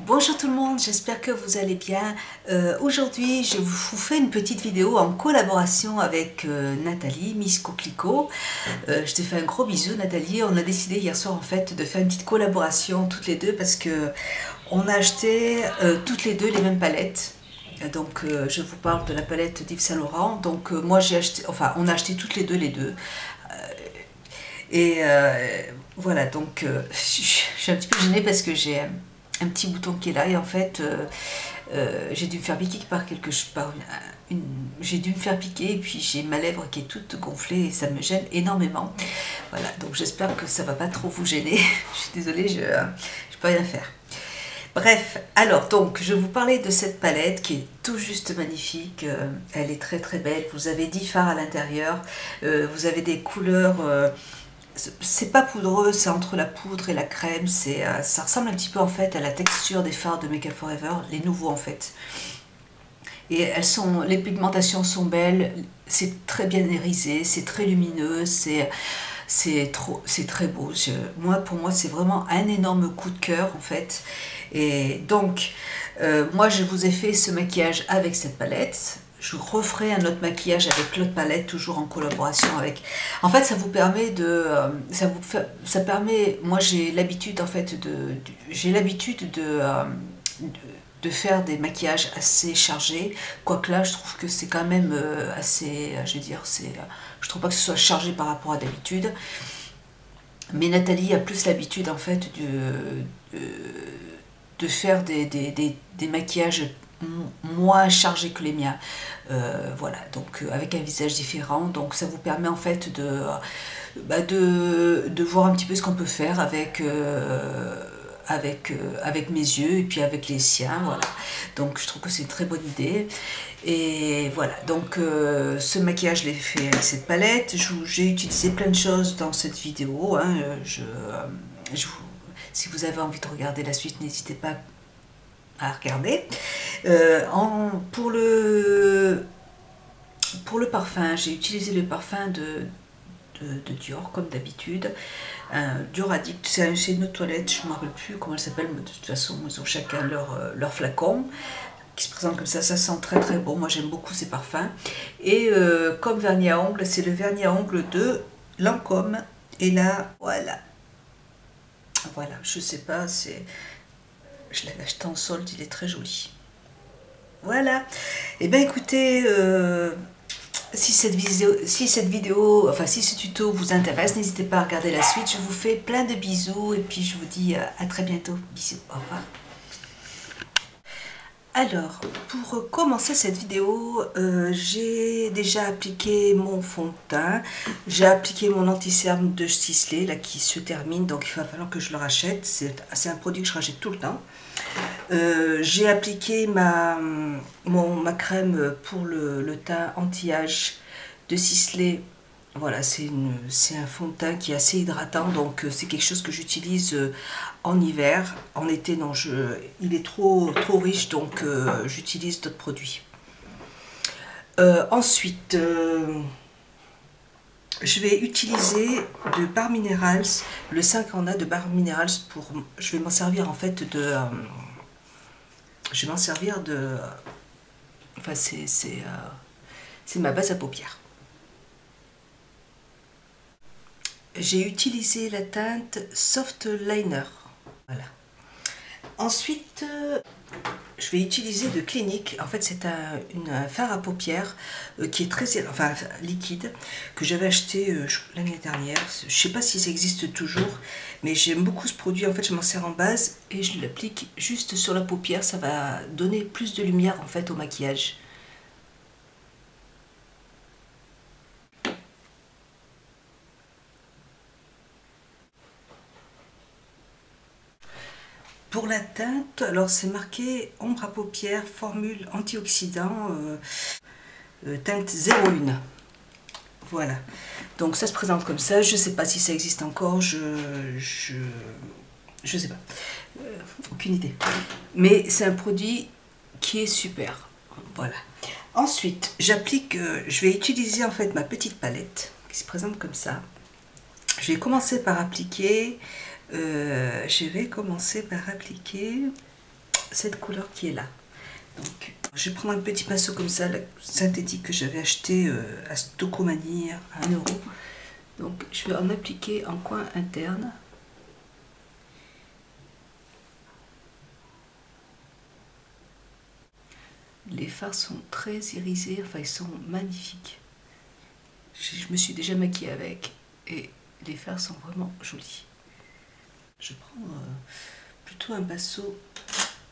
Bonjour tout le monde, j'espère que vous allez bien. Aujourd'hui, je vous fais une petite vidéo en collaboration avec Nathalie, Miss Coquelicot. Je te fais un gros bisou Nathalie. On a décidé hier soir en fait de faire une petite collaboration toutes les deux parce que on a acheté toutes les deux les mêmes palettes. Donc je vous parle de la palette d'Yves Saint Laurent. Donc moi j'ai acheté, enfin on a acheté toutes les deux. Et voilà, donc je suis un petit peu gênée parce que j'ai un petit bouton qui est là et en fait j'ai dû me faire piquer par j'ai dû me faire piquer et puis j'ai ma lèvre qui est toute gonflée et ça me gêne énormément. Voilà, donc j'espère que ça va pas trop vous gêner. Je suis désolée, je peux rien faire. Bref, alors donc je vais vous parler de cette palette qui est tout juste magnifique. Elle est très très belle. Vous avez 10 fards à l'intérieur. Vous avez des couleurs. C'est pas poudreux, c'est entre la poudre et la crème. Ça ressemble un petit peu en fait à la texture des fards de Make Up For Ever, les nouveaux en fait. Et les pigmentations sont belles. C'est très bien irisé, c'est très lumineux, c'est très beau. Pour moi, c'est vraiment un énorme coup de cœur en fait. Et donc, moi, je vous ai fait ce maquillage avec cette palette. Je referai un autre maquillage avec l'autre palette, toujours en collaboration avec. En fait, ça vous permet de, ça permet. Moi, j'ai l'habitude en fait de faire des maquillages assez chargés. Quoique là, je trouve que c'est quand même assez, je veux dire, je trouve pas que ce soit chargé par rapport à d'habitude. Mais Nathalie a plus l'habitude en fait de faire des maquillages moins chargés que les miens. Voilà, donc avec un visage différent. Donc ça vous permet en fait de voir un petit peu ce qu'on peut faire avec mes yeux et puis avec les siens, voilà. Donc je trouve que c'est une très bonne idée. Et voilà, donc ce maquillage je l'ai fait avec cette palette. J'ai utilisé plein de choses dans cette vidéo, hein. Si vous avez envie de regarder la suite, n'hésitez pas à regarder. Pour le parfum, j'ai utilisé le parfum de Dior comme d'habitude. Dior Addict, c'est une autre toilette, je ne me rappelle plus comment elle s'appelle, mais de toute façon ils ont chacun leur flacon qui se présente comme ça sent très très bon. Moi j'aime beaucoup ces parfums. Et comme vernis à ongles, c'est le vernis à ongles de Lancôme. Et là, voilà, je sais pas, je l'avais acheté en solde, il est très joli. Voilà. Et bien écoutez, si cette vidéo, enfin si ce tuto vous intéresse, n'hésitez pas à regarder la suite. Je vous fais plein de bisous et puis je vous dis à très bientôt. Bisous, au revoir. Alors, pour commencer cette vidéo, j'ai déjà appliqué mon fond de teint. J'ai appliqué mon anti-cerne de Sisley, là, qui se termine, donc il va falloir que je le rachète. C'est un produit que je rachète tout le temps. J'ai appliqué ma crème pour le teint anti-âge de Sisley. Voilà, c'est un fond de teint qui est assez hydratant, donc c'est quelque chose que j'utilise en hiver. En été, non, il est trop riche, donc j'utilise d'autres produits. Ensuite, je vais utiliser de Bare Minerals, le 5 en A de Bare Minerals je vais m'en servir en fait enfin c'est ma base à paupières. J'ai utilisé la teinte Soft Liner. Voilà. Ensuite, je vais utiliser de Clinique. En fait, c'est un fard à paupières qui est très liquide, que j'avais acheté l'année dernière. Je ne sais pas si ça existe toujours, mais j'aime beaucoup ce produit. En fait, je m'en sers en base et je l'applique juste sur la paupière. Ça va donner plus de lumière en fait au maquillage. Pour la teinte, alors c'est marqué ombre à paupières, formule antioxydant, teinte 01. Voilà. Donc ça se présente comme ça. Je ne sais pas si ça existe encore. Je sais pas. Aucune idée. Mais c'est un produit qui est super. Voilà. Ensuite, j'applique. Je vais utiliser en fait ma petite palette qui se présente comme ça. Je vais commencer par appliquer cette couleur qui est là. Donc, je vais prendre un petit pinceau comme ça, synthétique que j'avais acheté à Stocomanie à 1 €. Donc, je vais en appliquer en coin interne. Les fards sont très irisés, enfin ils sont magnifiques. Je me suis déjà maquillée avec et les fards sont vraiment jolis. Je prends plutôt un pinceau,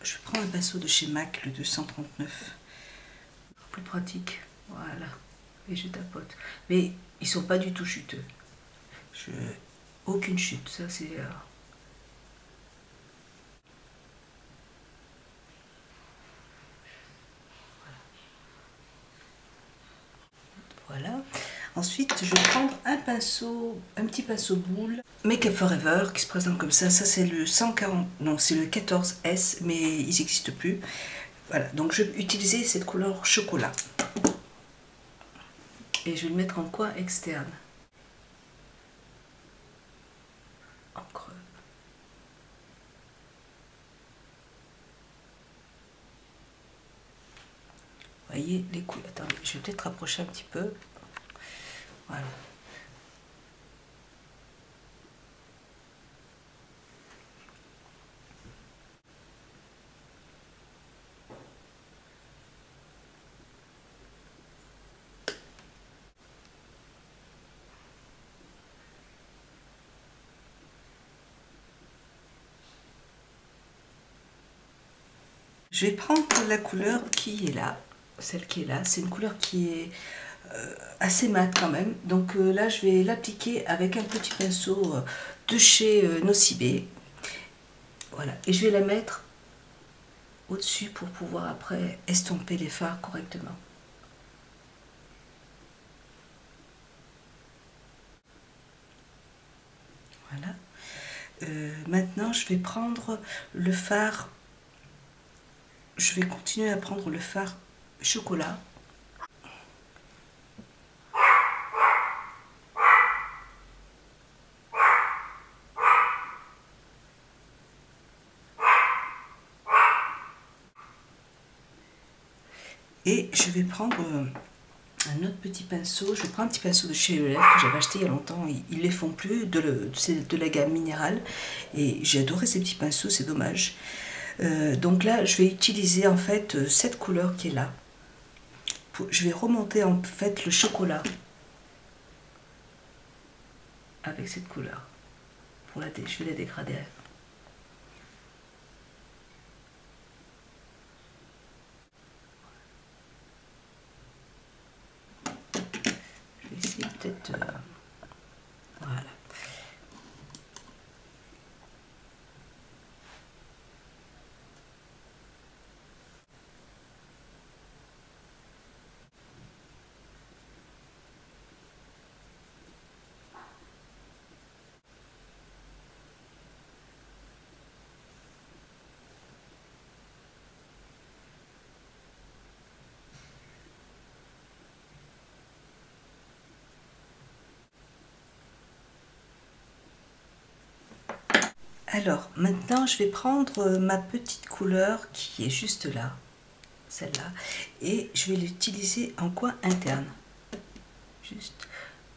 je prends un pinceau de chez MAC, le 239. Plus pratique, voilà. Et je tapote. Mais ils sont pas du tout chuteux. Aucune chute, ça c'est... Voilà. Ensuite, je vais prendre un pinceau, un petit pinceau boule, Make Up Forever, qui se présente comme ça. Ça, c'est le 140, non, c'est le 14S, mais ils n'existent plus. Voilà, donc je vais utiliser cette couleur chocolat. Et je vais le mettre en coin externe. En creux. Vous voyez les couleurs. Attendez, je vais peut-être rapprocher un petit peu. Voilà. Je vais prendre la couleur qui est là, celle qui est là. C'est une couleur qui est assez mat quand même. Donc là, je vais l'appliquer avec un petit pinceau de chez Nocibé. Voilà, et je vais la mettre au-dessus pour pouvoir après estomper les fards correctement. Voilà. Maintenant, je vais prendre le fard. Je vais continuer à prendre le fard chocolat. Et je vais prendre un autre petit pinceau. Je prends un petit pinceau de chez Elef que j'avais acheté il y a longtemps. Ils ne les font plus, c'est de la gamme minérale. Et j'ai adoré ces petits pinceaux, c'est dommage. Donc là, je vais utiliser en fait cette couleur qui est là. Je vais remonter en fait le chocolat avec cette couleur. Je vais la dégrader. Je vais essayer peut-être... voilà. Alors, maintenant, je vais prendre ma petite couleur qui est juste là, celle-là, et je vais l'utiliser en coin interne, juste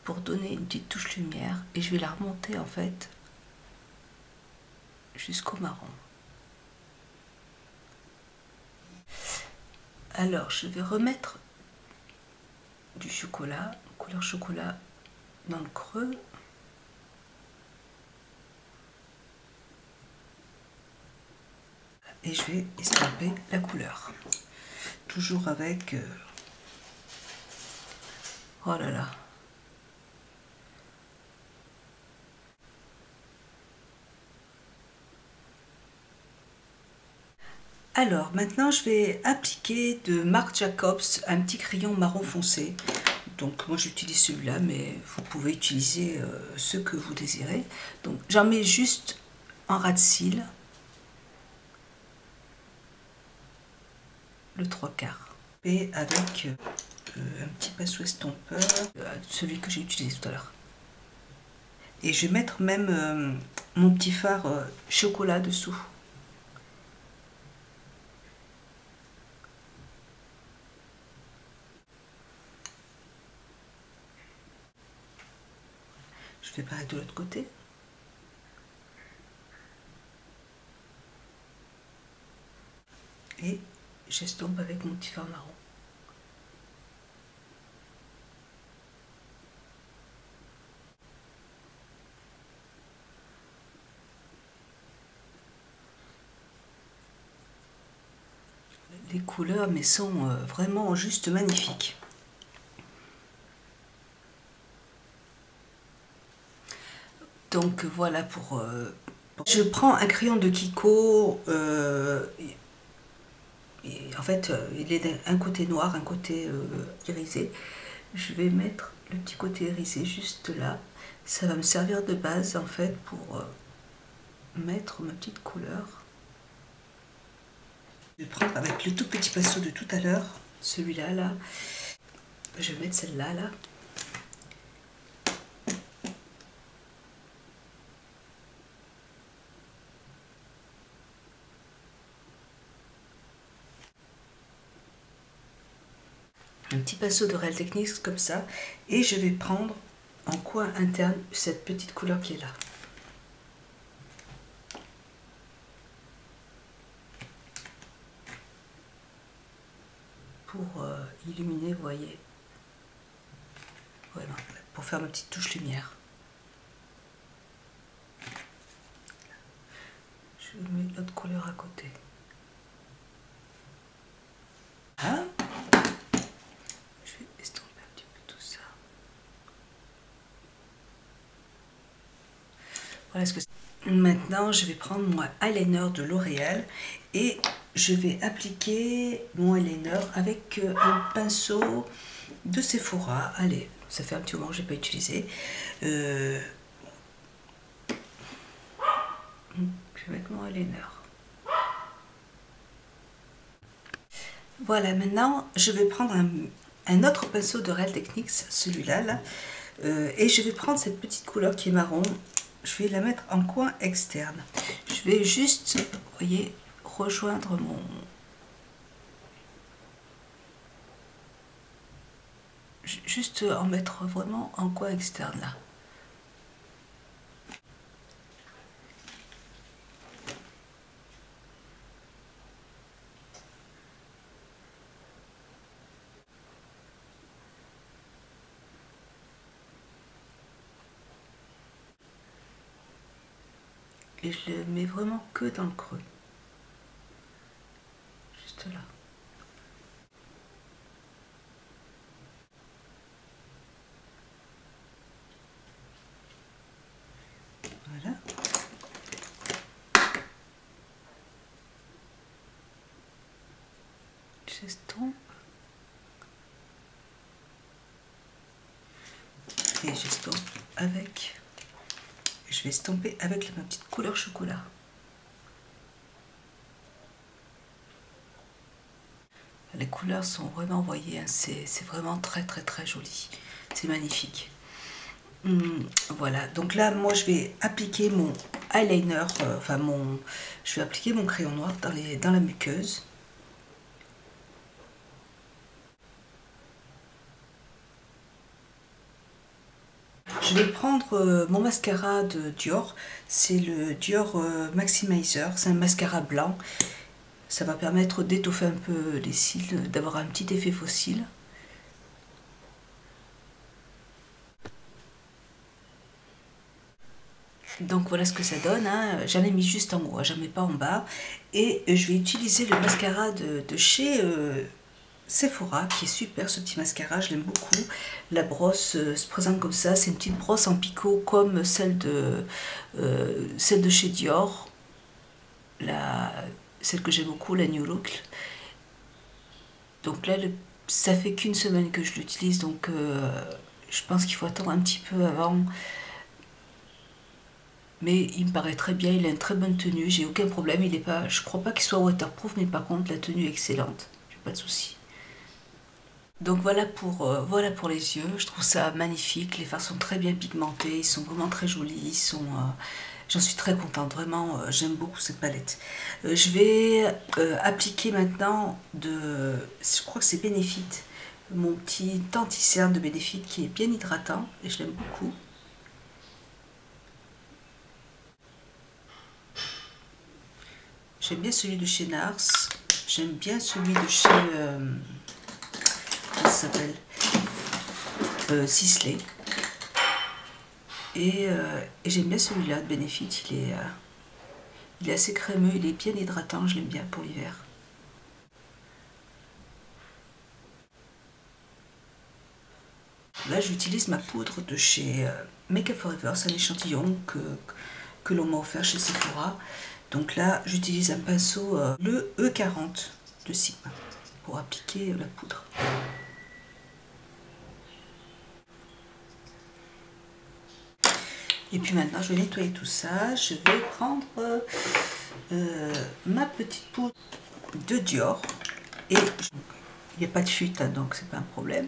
pour donner une petite touche lumière, et je vais la remonter en fait jusqu'au marron. Alors, je vais remettre du chocolat, couleur chocolat, dans le creux. Et je vais estomper la couleur. Toujours avec... oh là là. Alors, maintenant, je vais appliquer de Marc Jacobs un petit crayon marron foncé. Donc, moi, j'utilise celui-là, mais vous pouvez utiliser ce que vous désirez. Donc, j'en mets juste en ras de cils. Le 3/4. Et avec un petit pinceau estompeur, celui que j'ai utilisé tout à l'heure. Et je vais mettre même mon petit fard chocolat dessous. Je fais pareil de l'autre côté. Et j'estompe avec mon petit fard marron. Les couleurs mais sont vraiment juste magnifiques. Donc voilà pour... Je prends un crayon de Kiko, en fait il est un côté noir, un côté irisé. Je vais mettre le petit côté irisé juste là. Ça va me servir de base en fait pour mettre ma petite couleur. Je vais prendre avec le tout petit pinceau de tout à l'heure, celui-là là. Je vais mettre celle-là là. Un petit pinceau de Real Techniques comme ça, et je vais prendre en coin interne cette petite couleur qui est là. Pour illuminer, vous voyez, voilà, pour faire ma petite touche lumière. Je mets l'autre couleur à côté. Hein? Je vais estomper un petit peu tout ça. Voilà ce que c'est. Maintenant, je vais prendre mon eyeliner de L'Oréal et je vais appliquer mon eyeliner avec un pinceau de Sephora. Allez, ça fait un petit moment que je n'ai pas utilisé. Je vais mettre mon eyeliner. Voilà, maintenant je vais prendre un autre pinceau de Real Techniques, celui-là, là, et je vais prendre cette petite couleur qui est marron. Je vais la mettre en coin externe. Je vais juste, vous voyez, rejoindre mon... Juste en mettre vraiment en coin externe là. Et je le mets vraiment que dans le creux. Juste là. Voilà. J'estompe. Et j'estompe avec... Je vais estomper avec ma petite couleur chocolat. Les couleurs sont vraiment, vous voyez, hein, c'est vraiment très joli. C'est magnifique. Voilà, donc là, moi, je vais appliquer mon eyeliner, je vais appliquer mon crayon noir dans la muqueuse. Je vais prendre mon mascara de Dior, c'est le Dior Maximizer, c'est un mascara blanc. Ça va permettre d'étoffer un peu les cils, d'avoir un petit effet faux cils. Donc voilà ce que ça donne, hein. J'en ai mis juste en haut, j'en mets pas en bas. Et je vais utiliser le mascara de chez Sephora, qui est super ce petit mascara, je l'aime beaucoup. La brosse se présente comme ça, c'est une petite brosse en picot comme celle de chez Dior. Celle que j'aime beaucoup, la New Look. Donc là, ça fait qu'une semaine que je l'utilise, donc je pense qu'il faut attendre un petit peu avant. Mais il me paraît très bien, il a une très bonne tenue, j'ai aucun problème, il est pas, je crois pas qu'il soit waterproof, mais par contre la tenue est excellente, j'ai pas de souci. Donc voilà pour les yeux, je trouve ça magnifique, les fards sont très bien pigmentés, ils sont vraiment très jolis, j'en suis très contente, vraiment, j'aime beaucoup cette palette. Je vais appliquer maintenant je crois que c'est Benefit, mon petit anti-cerne de Benefit qui est bien hydratant, et je l'aime beaucoup. J'aime bien celui de chez Nars. J'aime bien celui de chez... comment ça s'appelle, Sisley. Et j'aime bien celui-là de Benefit. Il est assez crémeux, il est bien hydratant. Je l'aime bien pour l'hiver. Là, j'utilise ma poudre de chez Make Up For Ever. C'est un échantillon que l'on m'a offert chez Sephora. Donc là, j'utilise un pinceau, le E40 de Sigma, pour appliquer la poudre. Et puis maintenant, je vais nettoyer tout ça. Je vais prendre ma petite poudre de Dior. Et il n'y a pas de fuite, hein, donc c'est pas un problème.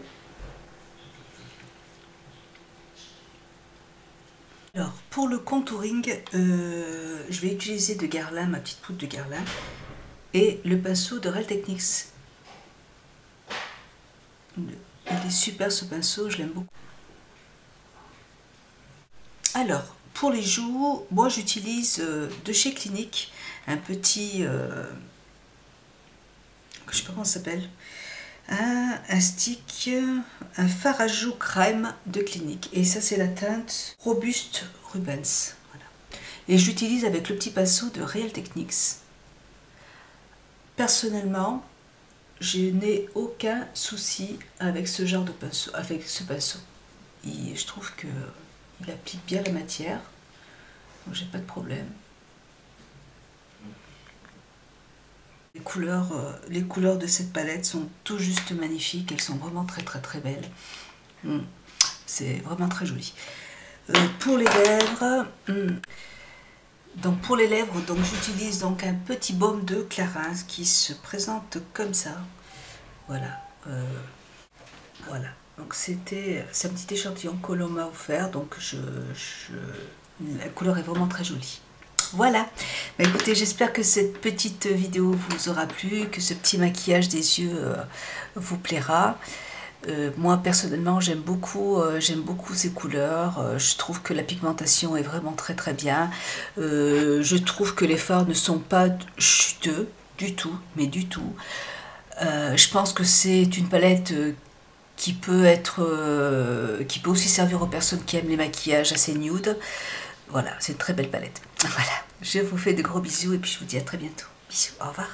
Alors, pour le contouring, je vais utiliser de Guerlain, ma petite poudre de Guerlain, et le pinceau de Real Techniques. Il est super ce pinceau, je l'aime beaucoup. Alors, pour les joues, moi j'utilise de chez Clinique un petit, je sais pas comment ça s'appelle, un stick, un fard à joues crème de Clinique. Et ça c'est la teinte Robuste Rubens. Voilà. Et je l'utilise avec le petit pinceau de Real Techniques. Personnellement, je n'ai aucun souci avec ce genre de pinceau, avec ce pinceau. Et je trouve que il applique bien la matière, donc j'ai pas de problème. Les couleurs de cette palette sont tout juste magnifiques, elles sont vraiment très belles. C'est vraiment très joli. Pour les lèvres, donc j'utilise donc un petit baume de Clarins qui se présente comme ça. Voilà. Voilà. Donc c'est un petit échantillon que l'on m'a offert, donc la couleur est vraiment très jolie. Voilà, bah écoutez, j'espère que cette petite vidéo vous aura plu, que ce petit maquillage des yeux vous plaira. Moi personnellement j'aime beaucoup ces couleurs, je trouve que la pigmentation est vraiment très bien. Je trouve que les fards ne sont pas chuteux du tout, mais du tout. Je pense que c'est une palette qui peut aussi servir aux personnes qui aiment les maquillages assez nude. Voilà, c'est une très belle palette. Voilà, je vous fais de gros bisous et puis je vous dis à très bientôt. Bisous, au revoir.